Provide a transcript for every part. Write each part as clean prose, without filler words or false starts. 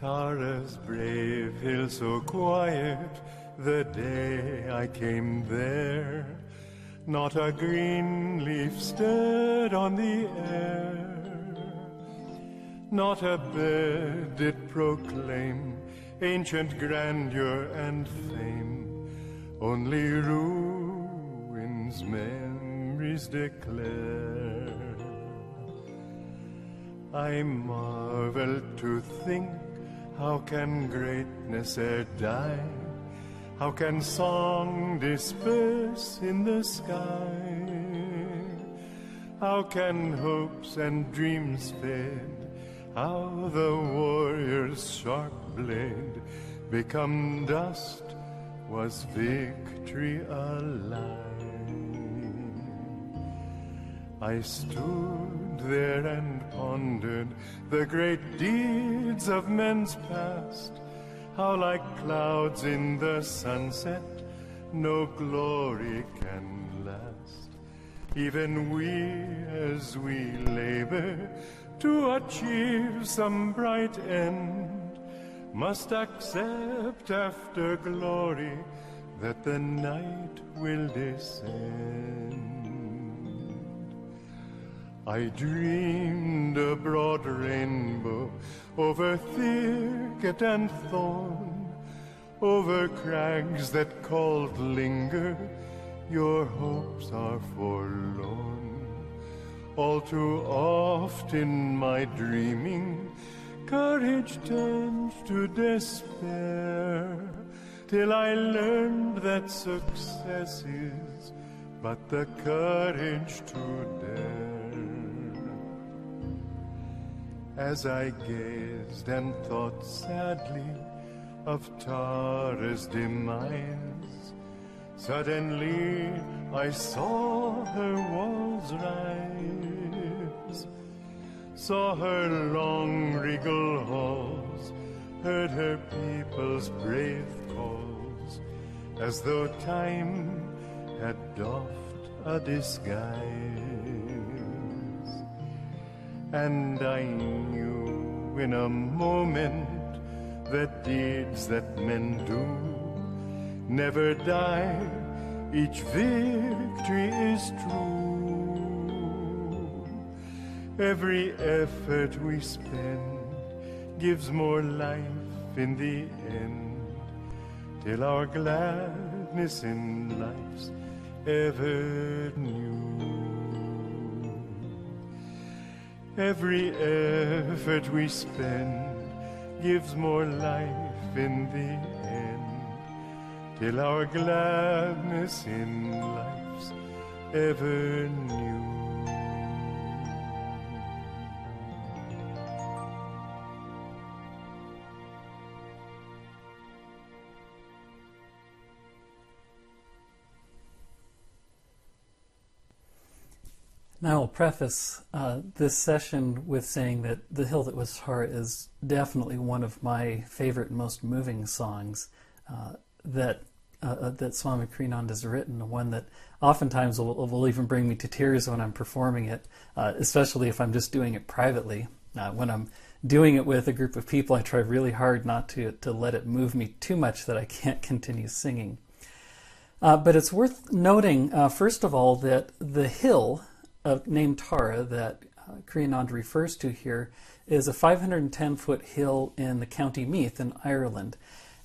Tara's brave hill so quiet, the day I came there, not a green leaf stirred on the air, not a bird did proclaim ancient grandeur and fame, only ruins memories declare. I marvel to think, how can greatness e'er die? How can song disperse in the sky? How can hopes and dreams fade? How the warrior's sharp blade become dust? Was victory a lie? I stood there and pondered the great deeds of men's past, how like clouds in the sunset no glory can last. Even we, as we labor to achieve some bright end, must accept after glory that the night will descend. I dreamed a broad rainbow over thicket and thorn, over crags that called linger, your hopes are forlorn. All too oft in my dreaming, courage turned to despair, till I learned that success is but the courage to dare. As I gazed and thought sadly of Tara's demise, suddenly I saw her walls rise, saw her long regal halls, heard her people's brave calls, as though time had doffed a disguise. And I knew in a moment that deeds that men do never die, each victory is true. Every effort we spend gives more life in the end, till our gladness in life's ever new. Every effort we spend gives more life in the end, till our gladness in life's ever new. Now, I'll preface this session with saying that The Hill That Was Tara is definitely one of my favorite and most moving songs that Swami Kriyananda has written, one that oftentimes will even bring me to tears when I'm performing it, especially if I'm just doing it privately. When I'm doing it with a group of people, I try really hard not to let it move me too much that I can't continue singing. But it's worth noting, first of all, that the hill named Tara that Kriyananda refers to here is a 510-foot hill in the County Meath in Ireland.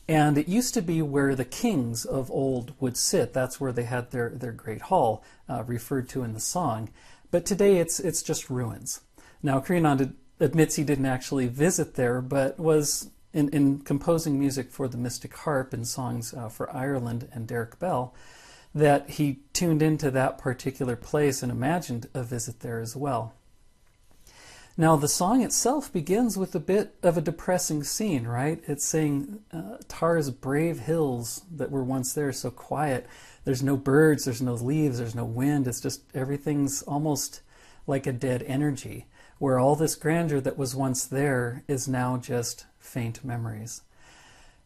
And it used to be where the kings of old would sit. That's where they had their great hall, referred to in the song. But today it's just ruins. Now, Kriyananda admits he didn't actually visit there, but was, in composing music for the Mystic Harp and songs for Ireland and Derek Bell, that he tuned into that particular place and imagined a visit there as well. Now, the song itself begins with a bit of a depressing scene, right? It's saying Tara's brave hills that were once there, so quiet. There's no birds, there's no leaves, there's no wind. It's just everything's almost like a dead energy, where all this grandeur that was once there is now just faint memories.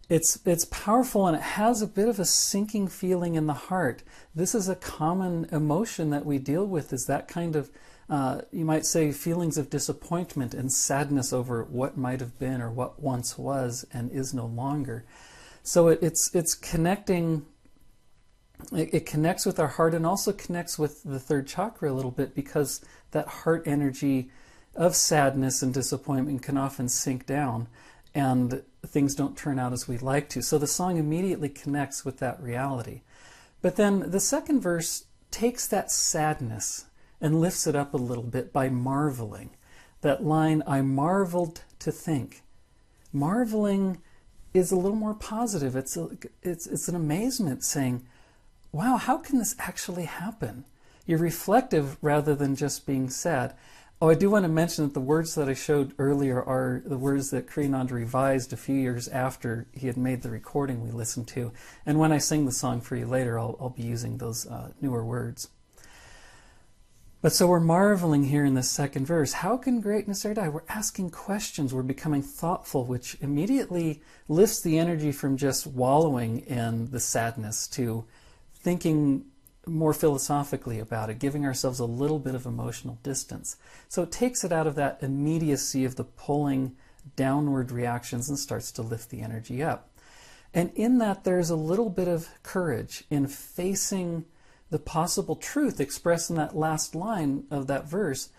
It's powerful, and it has a bit of a sinking feeling in the heart. This is a common emotion that we deal with, is that kind of You might say feelings of disappointment and sadness over what might have been or what once was and is no longer. So it's connecting. It connects with our heart and also connects with the third chakra a little bit, because that heart energy of sadness and disappointment can often sink down and things don't turn out as we like to. So the song immediately connects with that reality. But then the second verse takes that sadness and lifts it up a little bit by marveling. That line, I marveled to think. Marveling is a little more positive. It's an amazement, saying, wow, how can this actually happen? You're reflective rather than just being sad. Oh, I do want to mention that the words that I showed earlier are the words that Ananda revised a few years after he had made the recording we listened to. And when I sing the song for you later, I'll be using those newer words. But so we're marveling here in this second verse. How can greatness ever die? We're asking questions. We're becoming thoughtful, which immediately lifts the energy from just wallowing in the sadness to thinking more philosophically about it, giving ourselves a little bit of emotional distance. So it takes it out of that immediacy of the pulling downward reactions and starts to lift the energy up. And in that, there's a little bit of courage in facing the possible truth expressed in that last line of that verse.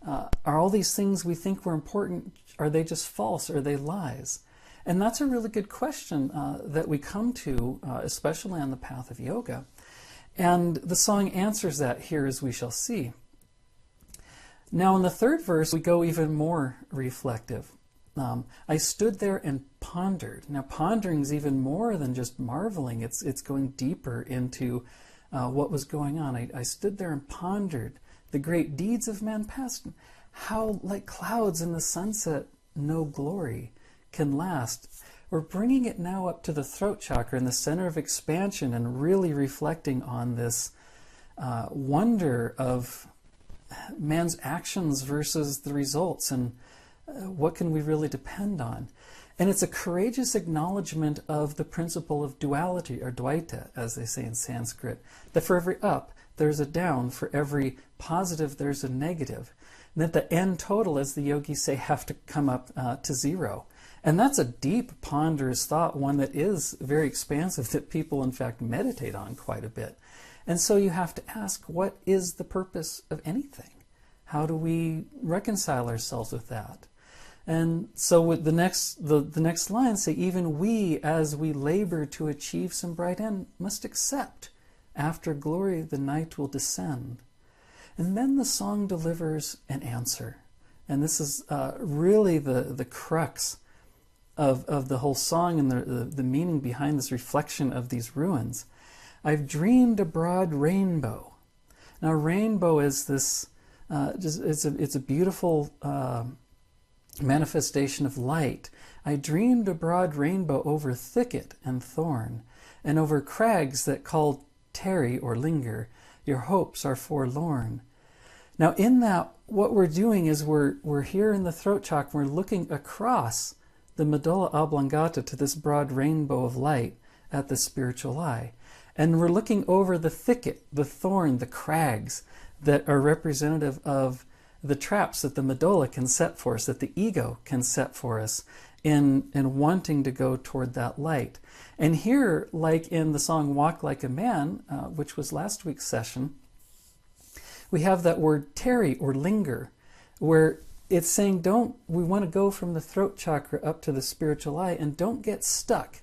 Are all these things we think were important, are they just false? Are they lies? And that's a really good question that we come to, especially on the path of yoga. And the song answers that here, as we shall see. Now in the third verse, we go even more reflective. I stood there and pondered. Now pondering is even more than just marveling. It's going deeper into what was going on. I stood there and pondered the great deeds of man past. How like clouds in the sunset no glory can last. We're bringing it now up to the throat chakra in the center of expansion and really reflecting on this wonder of man's actions versus the results, and what can we really depend on. And it's a courageous acknowledgement of the principle of duality, or dvaita, as they say in Sanskrit, that for every up there's a down, for every positive there's a negative, and that the end total, as the yogis say, have to come up to zero. And that's a deep, ponderous thought, one that is very expansive, that people, in fact, meditate on quite a bit. And so you have to ask, what is the purpose of anything? How do we reconcile ourselves with that? And so with the next line say, even we, as we labor to achieve some bright end, must accept, after glory the night will descend. And then the song delivers an answer. And this is really the crux of the whole song and the meaning behind this reflection of these ruins. I've dreamed a broad rainbow. Now, rainbow is this, it's a beautiful manifestation of light. I dreamed a broad rainbow over thicket and thorn, and over crags that call tarry or linger. Your hopes are forlorn. Now, in that, what we're doing is we're here in the throat chakra. We're looking across the medulla oblongata to this broad rainbow of light at the spiritual eye. And we're looking over the thicket, the thorn, the crags that are representative of the traps that the medulla can set for us, that the ego can set for us in wanting to go toward that light. And here, like in the song Walk Like a Man, which was last week's session, we have that word tarry or linger, where it's saying we want to go from the throat chakra up to the spiritual eye, and don't get stuck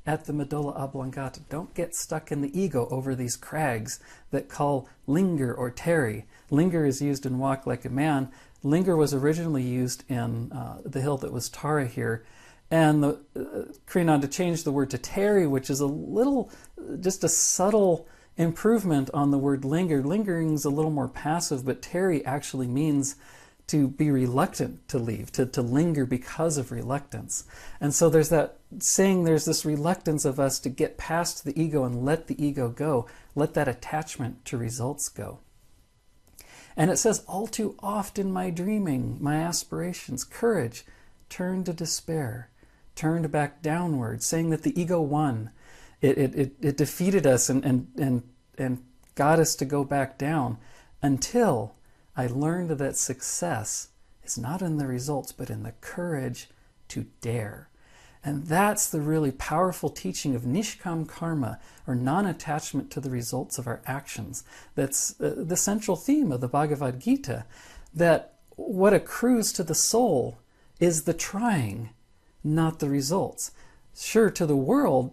at the medulla oblongata. Don't get stuck in the ego over these crags that call linger or tarry. Linger is used in Walk Like a Man. Linger was originally used in the hill that was Tara here. And Ananda changed the word to tarry, which is just a subtle improvement on the word linger. Lingering is a little more passive, but tarry actually means to be reluctant to leave, to linger because of reluctance. And so there's that saying, there's this reluctance of us to get past the ego and let the ego go, let that attachment to results go. And it says, all too oft in my dreaming, my aspirations, courage, turned to despair, turned back downward, saying that the ego won. It defeated us and got us to go back down, until I learned that success is not in the results, but in the courage to dare. And that's the really powerful teaching of nishkam karma, or non-attachment to the results of our actions. That's the central theme of the Bhagavad Gita, that what accrues to the soul is the trying, not the results. Sure, to the world,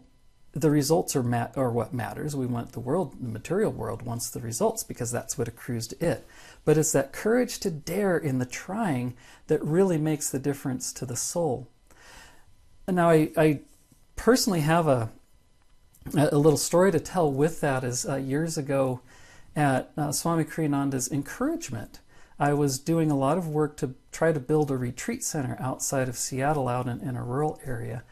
the results are what matters. We want the material world wants the results because that's what accrues to it. But it's that courage to dare in the trying that really makes the difference to the soul. Now, I personally have a little story to tell with that. Is years ago at Swami Kriyananda's encouragement, I was doing a lot of work to try to build a retreat center outside of Seattle, out in a rural area.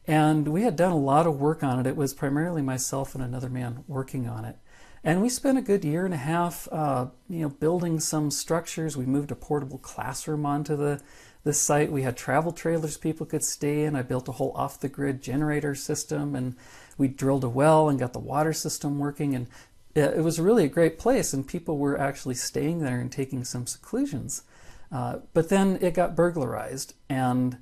And we had done a lot of work on it. It was primarily myself and another man working on it. And we spent a good year and a half building some structures. We moved a portable classroom onto the site. We had travel trailers people could stay in. I built a whole off-the-grid generator system, and we drilled a well and got the water system working. And it was really a great place, and people were actually staying there and taking some seclusions. But then it got burglarized, and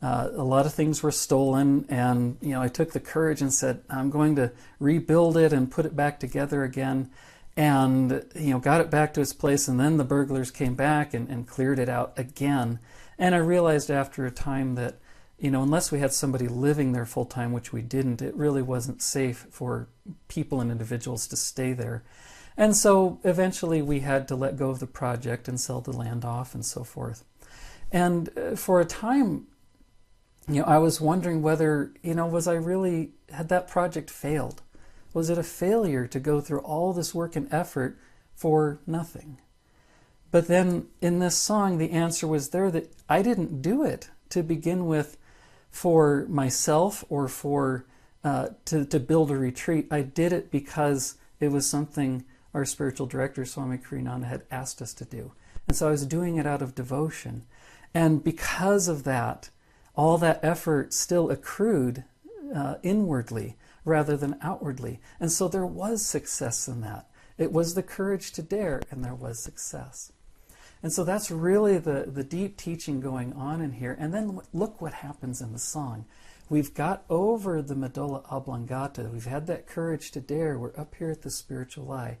a lot of things were stolen. And I took the courage and said, I'm going to rebuild it and put it back together again. And got it back to its place. And then the burglars came back and cleared it out again. And I realized after a time that, unless we had somebody living there full time, which we didn't, it really wasn't safe for people and individuals to stay there. And so eventually we had to let go of the project and sell the land off and so forth. And for a time, I was wondering whether, had that project failed? Was it a failure to go through all this work and effort for nothing? But then in this song, the answer was there, that I didn't do it to begin with for myself or for to build a retreat. I did it because it was something our spiritual director, Swami Kriyananda, had asked us to do. And so I was doing it out of devotion. And because of that, all that effort still accrued inwardly rather than outwardly. And so there was success in that. It was the courage to dare, and there was success. And so that's really the deep teaching going on in here. And then look what happens in the song. We've got over the medulla oblongata. We've had that courage to dare. We're up here at the spiritual eye.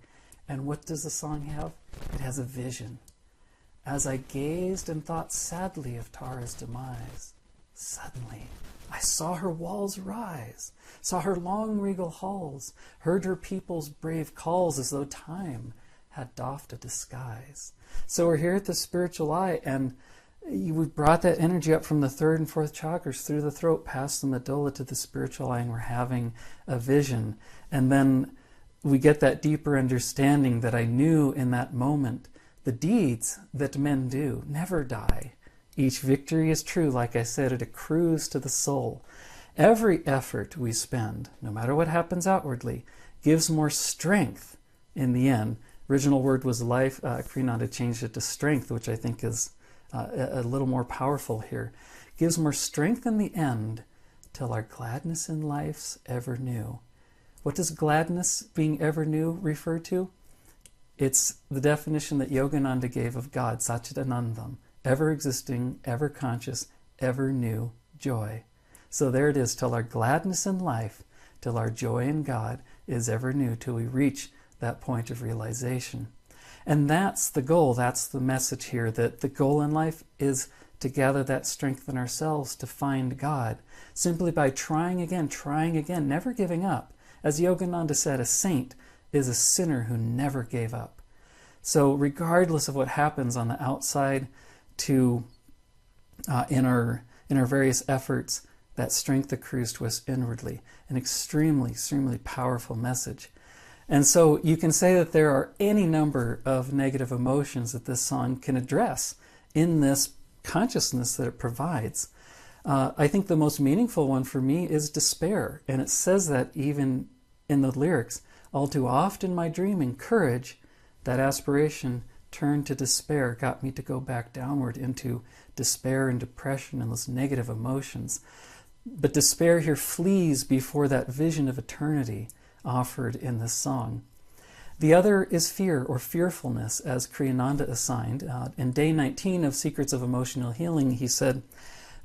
And what does the song have? It has a vision. As I gazed and thought sadly of Tara's demise, suddenly I saw her walls rise, saw her long regal halls, heard her people's brave calls as though time had doffed a disguise. So we're here at the spiritual eye, and we brought that energy up from the third and fourth chakras through the throat, past the medulla to the spiritual eye, and we're having a vision. And then we get that deeper understanding that I knew in that moment the deeds that men do never die. Each victory is true. Like I said, it accrues to the soul. Every effort we spend, no matter what happens outwardly, gives more strength in the end. Original word was life. Kriyananda changed it to strength, which I think is a little more powerful here. Gives more strength in the end, till our gladness in life's ever new. What does gladness being ever new refer to? It's the definition that Yogananda gave of God, Satchidanandam, ever existing, ever conscious, ever new joy. So there it is, till our gladness in life, till our joy in God is ever new, till we reach that point of realization. And that's the goal, that's the message here, that the goal in life is to gather that strength in ourselves to find God, simply by trying again, never giving up. As Yogananda said, a saint is a sinner who never gave up. So regardless of what happens on the outside, to in our various efforts, that strength accrues to us inwardly. An extremely, extremely powerful message. And so you can say that there are any number of negative emotions that this song can address in this consciousness that it provides. I think the most meaningful one for me is despair. And it says that even in the lyrics, all too often my dreaming courage, that aspiration turned to despair, got me to go back downward into despair and depression and those negative emotions. But despair here flees before that vision of eternity offered in this song. The other is fear or fearfulness, as Ananda assigned. In day 19 of Secrets of Emotional Healing, he said,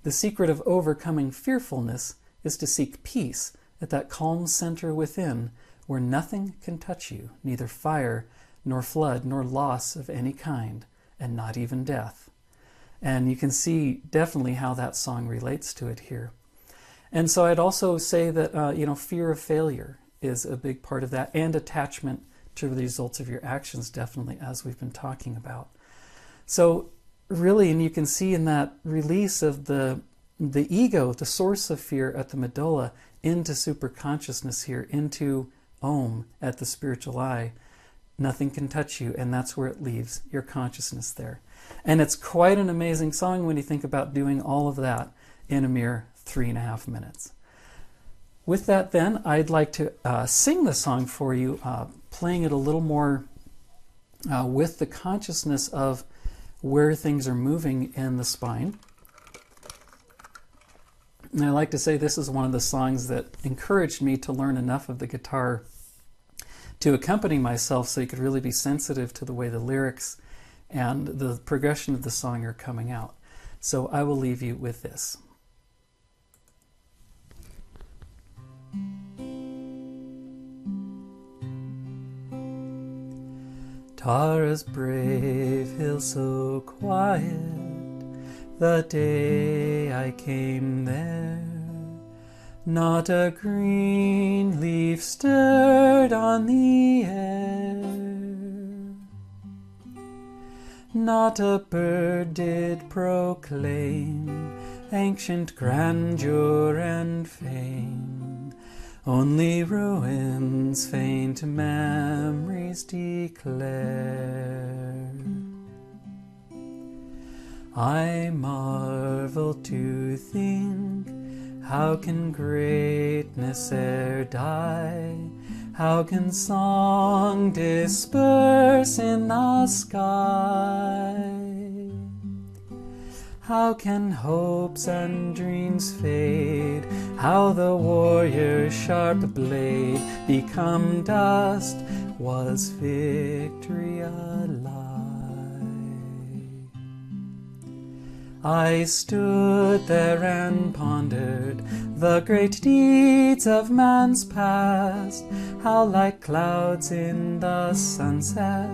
the secret of overcoming fearfulness is to seek peace at that calm center within where nothing can touch you, neither fire, nor flood, nor loss of any kind, and not even death. And you can see definitely how that song relates to it here. And so I'd also say that, fear of failure is a big part of that, and attachment to the results of your actions, definitely, as we've been talking about. So really, and you can see in that release of the ego, the source of fear at the medulla, into superconsciousness here, into Om at the spiritual eye, nothing can touch you, and that's where it leaves your consciousness there. And it's quite an amazing song when you think about doing all of that in a mere 3.5 minutes. With that then, I'd like to sing the song for you, playing it a little more with the consciousness of where things are moving in the spine. And I like to say this is one of the songs that encouraged me to learn enough of the guitar to accompany myself so you could really be sensitive to the way the lyrics and the progression of the song are coming out. So I will leave you with this. Tara's brave hill so quiet, the day I came there, not a green leaf stirred on the air, not a bird did proclaim ancient grandeur and fame, only ruins faint memories declare. I marvel to think, how can greatness e'er die? How can song disperse in the sky? How can hopes and dreams fade? How the warrior's sharp blade become dust? Was victory a lie? I stood there and pondered the great deeds of man's past, how like clouds in the sunset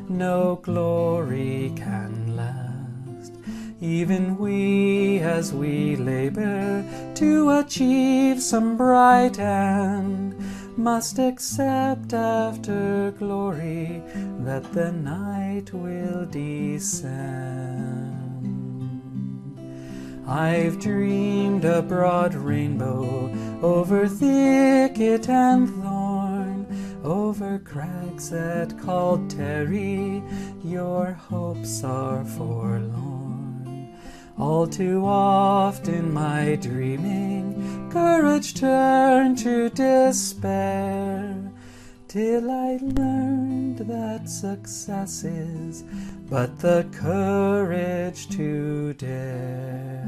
no glory can last. Even we, as we labor to achieve some bright end, must accept after glory that the night will descend. I've dreamed a broad rainbow over thicket and thorn, over crags that called tarry, your hopes are forlorn. All too often my dreaming courage turned to despair, till I learned that success is but the courage to dare.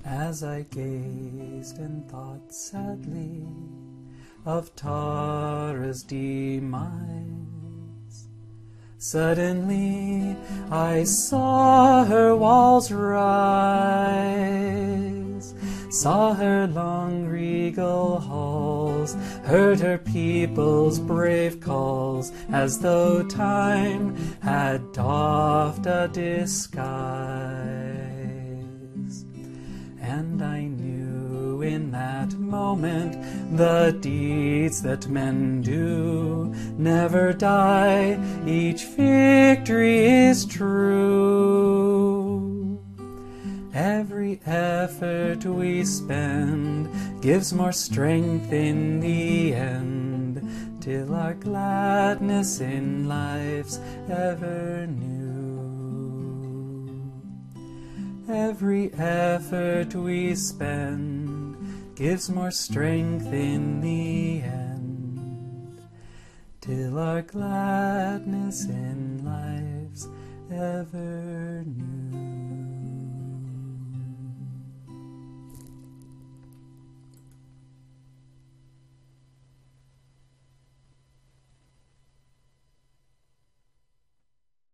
As I gazed and thought sadly of Tara's demise, suddenly I saw her walls rise, saw her long regal halls, heard her people's brave calls, as though time had doffed a disguise. And I knew in that moment the deeds that men do never die, each victory is true. Every effort we spend gives more strength in the end, till our gladness in life's ever new. Every effort we spend gives more strength in the end, till our gladness in life's ever new.